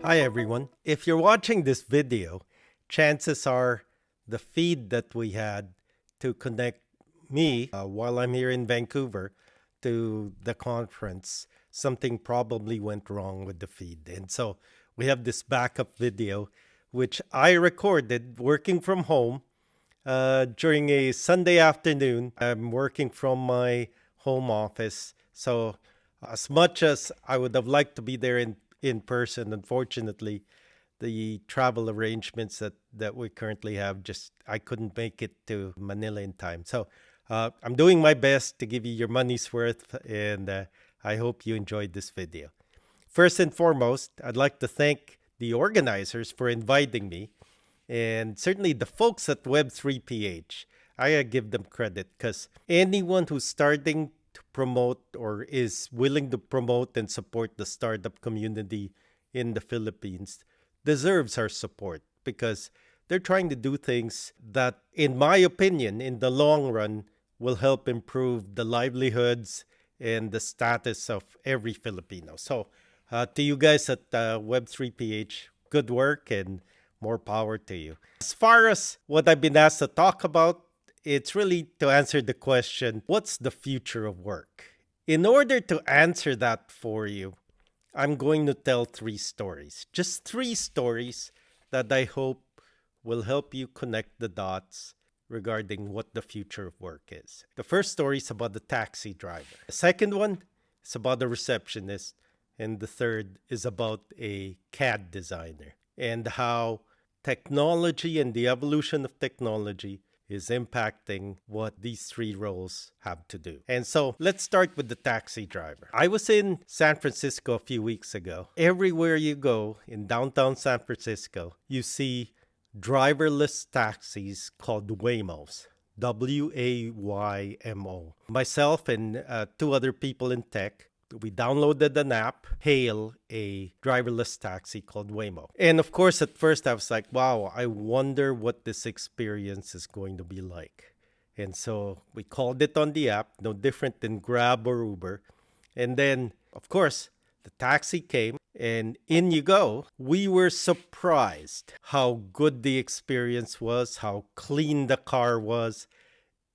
Hi everyone. If you're watching this video, chances are the feed that we had to connect me while I'm here in Vancouver to the conference, something probably went wrong with the feed. And so we have this backup video, which I recorded working from home during a Sunday afternoon. I'm working from my home office. So as much as I would have liked to be there in person, unfortunately, the travel arrangements that we currently have, just I couldn't make it to Manila in time. So I'm doing my best to give you your money's worth, and I hope you enjoyed this video. First and foremost, I'd like to thank the organizers for inviting me, and certainly the folks at Web3PH. I give them credit because anyone who's starting to promote or is willing to promote and support the startup community in the Philippines deserves our support, because they're trying to do things that, in my opinion, in the long run, will help improve the livelihoods and the status of every Filipino. So to you guys at Web3PH, good work and more power to you. As far as what I've been asked to talk about, it's really to answer the question, what's the future of work? In order to answer that for you, I'm going to tell three stories. Just three stories that I hope will help you connect the dots regarding what the future of work is. The first story is about the taxi driver. The second one is about the receptionist. And the third is about a CAD designer and how technology and the evolution of technology is impacting what these three roles have to do. And so let's start with the taxi driver. I was in San Francisco a few weeks ago. Everywhere you go in downtown San Francisco, you see driverless taxis called Waymos. W-A-Y-M-O. Myself and two other people in tech, we downloaded an app, hail a driverless taxi called Waymo. And of course, at first I was like, wow, I wonder what this experience is going to be like. And so we called it on the app, no different than Grab or Uber. And then, of course, the taxi came and in you go. We were surprised how good the experience was, how clean the car was,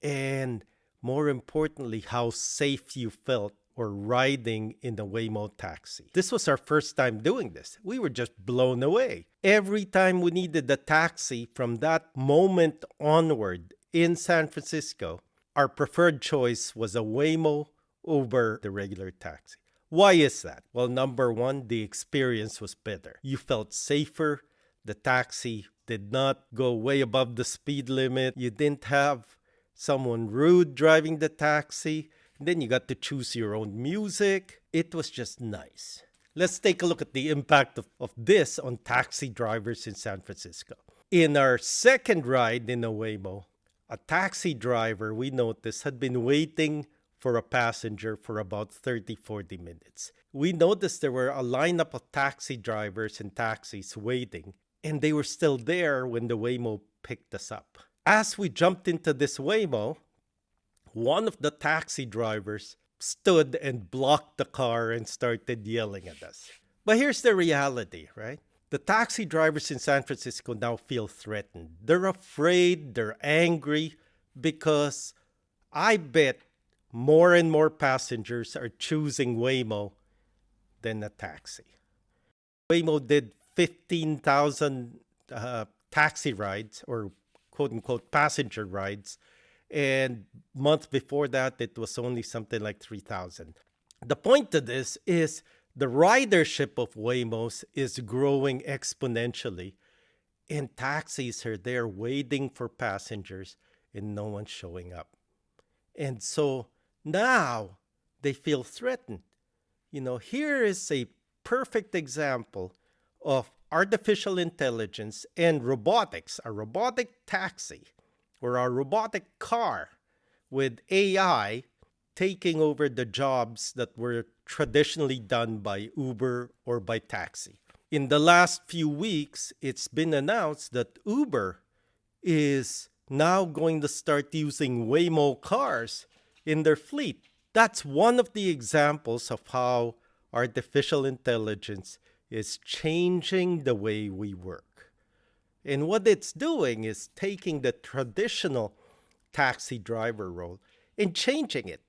and more importantly, how safe you felt or riding in the Waymo taxi. This was our first time doing this. We were just blown away. Every time we needed a taxi from that moment onward in San Francisco, our preferred choice was a Waymo over the regular taxi. Why is that? Well, number one, the experience was better. You felt safer. The taxi did not go way above the speed limit. You didn't have someone rude driving the taxi. Then you got to choose your own music. It was just nice. Let's take a look at the impact of this on taxi drivers in San Francisco. In our second ride in a Waymo, a taxi driver, we noticed, had been waiting for a passenger for about 30-40 minutes. We noticed there were a lineup of taxi drivers and taxis waiting, and they were still there when the Waymo picked us up. As we jumped into this Waymo, one of the taxi drivers stood and blocked the car and started yelling at us. But here's the reality, right? The taxi drivers in San Francisco now feel threatened. They're afraid, they're angry, because I bet more and more passengers are choosing Waymo than a taxi. Waymo did 15,000 taxi rides, or quote-unquote passenger rides, and month before that, it was only something like 3,000. The point of this is the ridership of Waymos is growing exponentially, and taxis are there waiting for passengers, and no one's showing up. And so now they feel threatened. You know, here is a perfect example of artificial intelligence and robotics, a robotic taxi, or a robotic car with AI taking over the jobs that were traditionally done by Uber or by taxi. In the last few weeks, it's been announced that Uber is now going to start using Waymo cars in their fleet. That's one of the examples of how artificial intelligence is changing the way we work. And what it's doing is taking the traditional taxi driver role and changing it.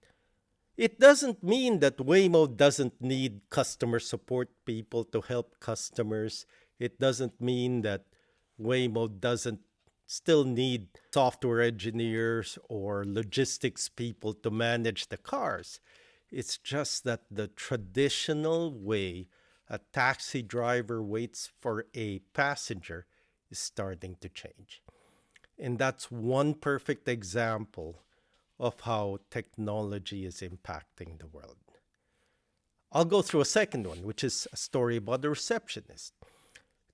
It doesn't mean that Waymo doesn't need customer support people to help customers. It doesn't mean that Waymo doesn't still need software engineers or logistics people to manage the cars. It's just that the traditional way a taxi driver waits for a passenger is starting to change. And that's one perfect example of how technology is impacting the world. I'll go through a second one, which is a story about the receptionist.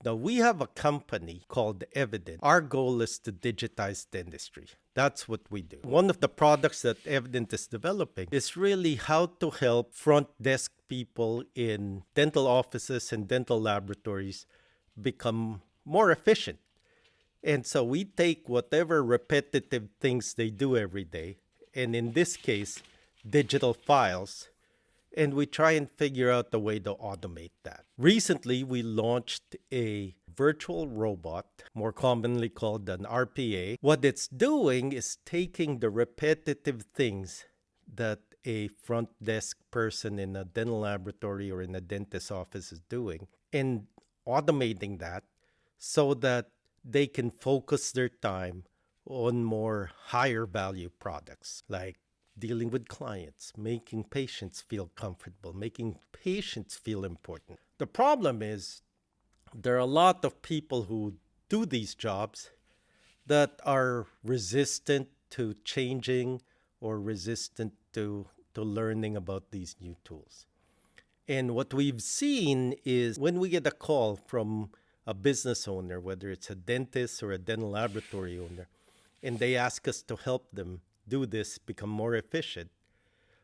Now, we have a company called Evident. Our goal is to digitize dentistry. That's what we do. One of the products that Evident is developing is really how to help front desk people in dental offices and dental laboratories become more efficient. And so we take whatever repetitive things they do every day, and in this case, digital files, and we try and figure out a way to automate that. Recently, we launched a virtual robot, more commonly called an RPA. What it's doing is taking the repetitive things that a front desk person in a dental laboratory or in a dentist's office is doing and automating that so that they can focus their time on more higher value products like dealing with clients, making patients feel comfortable, making patients feel important. The problem is there are a lot of people who do these jobs that are resistant to changing or resistant to learning about these new tools. And what we've seen is when we get a call from a business owner, whether it's a dentist or a dental laboratory owner, and they ask us to help them do this, become more efficient,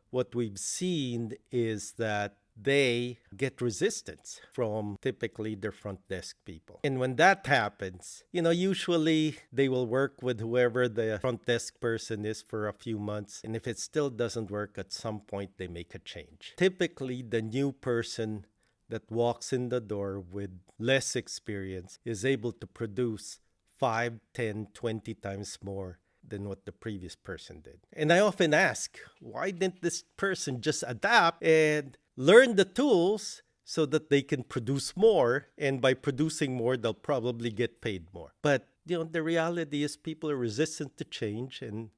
what we've seen is that they get resistance from typically their front desk people. And when that happens, usually they will work with whoever the front desk person is for a few months. And if it still doesn't work, at some point they make a change. Typically, the new person that walks in the door with less experience is able to produce 5, 10, 20 times more than what the previous person did. And I often ask, why didn't this person just adapt and learn the tools so that they can produce more? And by producing more, they'll probably get paid more. But, the reality is people are resistant to change and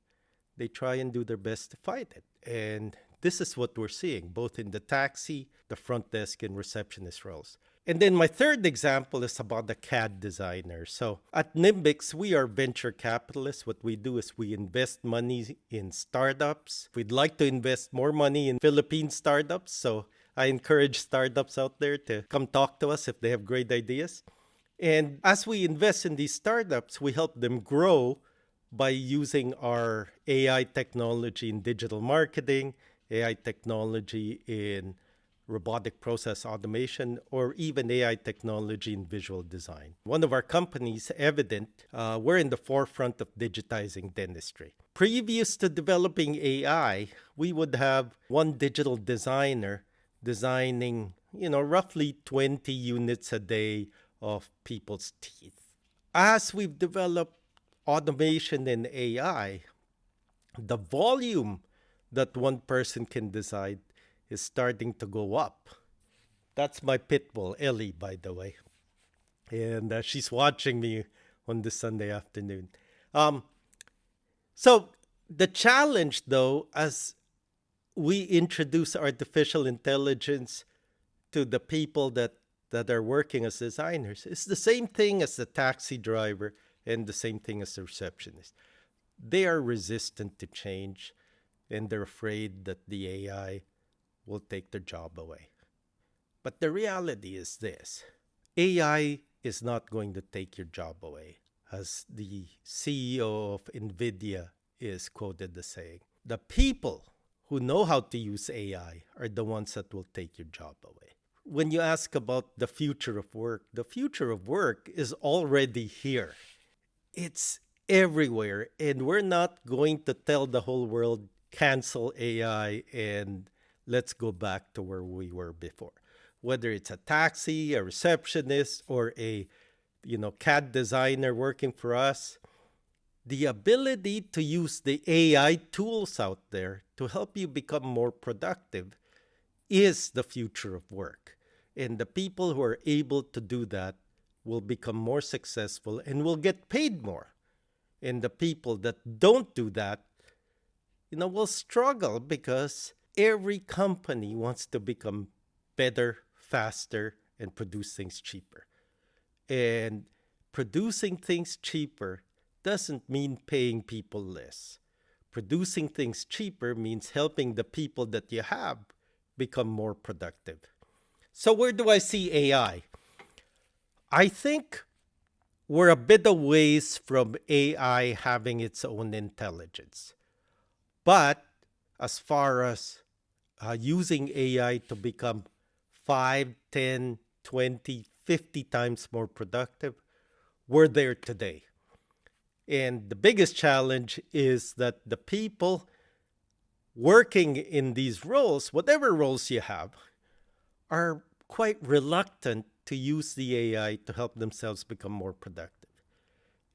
they try and do their best to fight it. And this is what we're seeing, both in the taxi, the front desk, and receptionist roles. And then my third example is about the CAD designer. So at Nimbyx, we are venture capitalists. What we do is we invest money in startups. We'd like to invest more money in Philippine startups. So I encourage startups out there to come talk to us if they have great ideas. And as we invest in these startups, we help them grow by using our AI technology in digital marketing, AI technology in robotic process automation, or even AI technology in visual design. One of our companies, Evident, we're in the forefront of digitizing dentistry. Previous to developing AI, we would have one digital designer designing, roughly 20 units a day of people's teeth. As we've developed automation and AI, the volume that one person can decide is starting to go up. That's my pit bull, Ellie, by the way. And she's watching me on this Sunday afternoon. So the challenge, though, as we introduce artificial intelligence to the people that are working as designers, is the same thing as the taxi driver and the same thing as the receptionist. They are resistant to change, and they're afraid that the AI will take their job away. But the reality is this: AI is not going to take your job away. As the CEO of NVIDIA is quoted as saying, the people who know how to use AI are the ones that will take your job away. When you ask about the future of work is already here. It's everywhere, and we're not going to tell the whole world, cancel AI and let's go back to where we were before. whether it's a taxi, a receptionist, or a CAD designer working for us, the ability to use the AI tools out there to help you become more productive is the future of work. And the people who are able to do that will become more successful and will get paid more. And the people that don't do that, will struggle because every company wants to become better, faster, and produce things cheaper. And producing things cheaper doesn't mean paying people less. Producing things cheaper means helping the people that you have become more productive. So where do I see AI? I think we're a bit of ways from AI having its own intelligence. But as far as using AI to become 5, 10, 20, 50 times more productive, we're there today. And the biggest challenge is that the people working in these roles, whatever roles you have, are quite reluctant to use the AI to help themselves become more productive.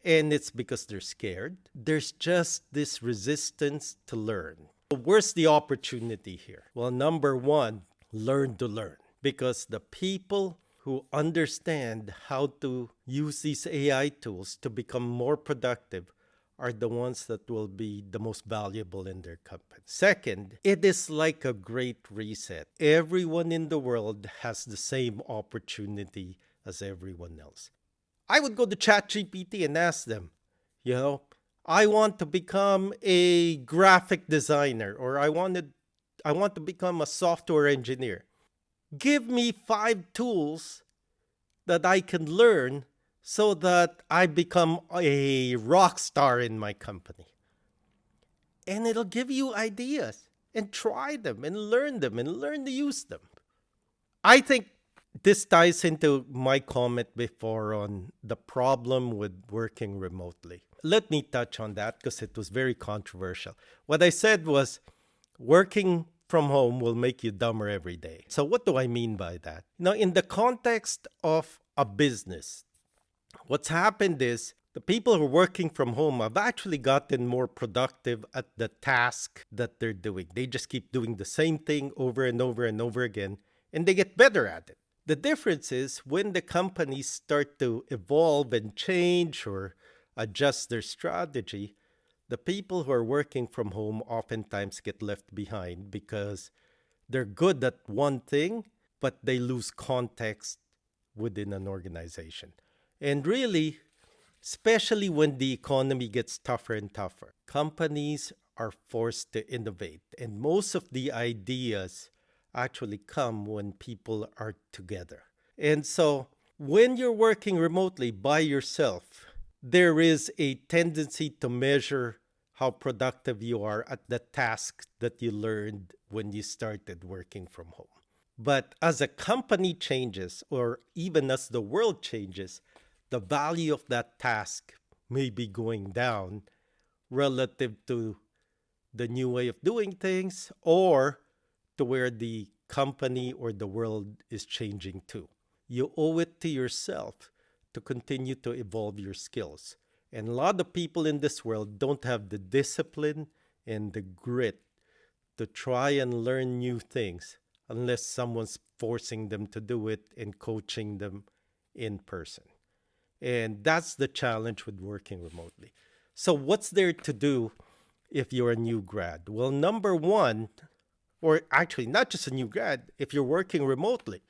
And it's because they're scared. There's just this resistance to learn. Where's the opportunity here? Well, number one, learn to learn. Because the people who understand how to use these AI tools to become more productive are the ones that will be the most valuable in their company. Second, it is like a great reset. Everyone in the world has the same opportunity as everyone else. I would go to ChatGPT and ask them, I want to become a graphic designer, or I want to become a software engineer. Give me 5 tools that I can learn so that I become a rock star in my company. And it'll give you ideas, and try them and learn to use them. I think this ties into my comment before on the problem with working remotely. Let me touch on that because it was very controversial. What I said was working from home will make you dumber every day. So what do I mean by that? In the context of a business, what's happened is the people who are working from home have actually gotten more productive at the task that they're doing. They just keep doing the same thing over and over and over again, and they get better at it. The difference is when the companies start to evolve and change or adjust their strategy, the people who are working from home oftentimes get left behind because they're good at one thing, but they lose context within an organization. And really, especially when the economy gets tougher and tougher, companies are forced to innovate. And most of the ideas actually come when people are together. And so when you're working remotely by yourself, there is a tendency to measure how productive you are at the task that you learned when you started working from home. But as a company changes, or even as the world changes, the value of that task may be going down relative to the new way of doing things, or to where the company or the world is changing to. You owe it to yourself to continue to evolve your skills. And a lot of people in this world don't have the discipline and the grit to try and learn new things unless someone's forcing them to do it and coaching them in person. And that's the challenge with working remotely. So what's there to do if you're a new grad? Well, number one, or actually not just a new grad, if you're working remotely,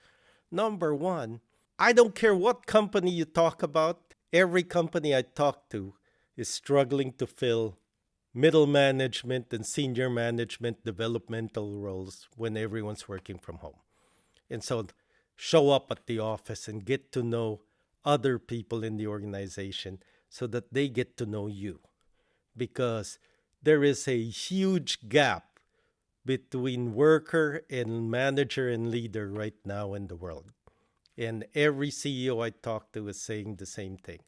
number one, I don't care what company you talk about, every company I talk to is struggling to fill middle management and senior management developmental roles when everyone's working from home. And so show up at the office and get to know other people in the organization so that they get to know you. Because there is a huge gap between worker and manager and leader right now in the world. And every CEO I talk to is saying the same thing.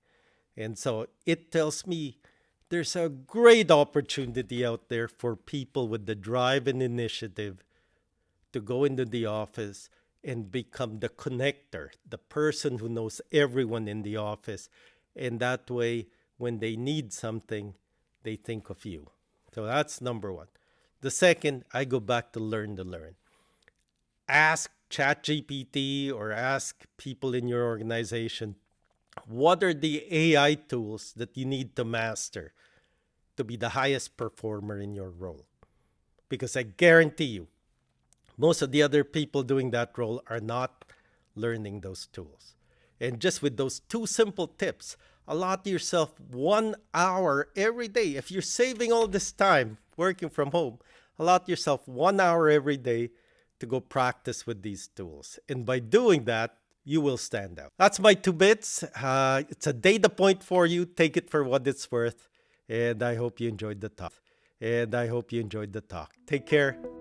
And so it tells me there's a great opportunity out there for people with the drive and initiative to go into the office and become the connector, the person who knows everyone in the office. And that way, when they need something, they think of you. So that's number one. The second, I go back to learn to learn. Ask ChatGPT or ask people in your organization, what are the AI tools that you need to master to be the highest performer in your role? Because I guarantee you, most of the other people doing that role are not learning those tools. And just with those two simple tips, allot yourself 1 hour every day. If you're saving all this time working from home, allot yourself 1 hour every day to go practice with these tools. And by doing that, you will stand out. That's my 2 bits. It's a data point for you. Take it for what it's worth. And I hope you enjoyed the talk. Take care.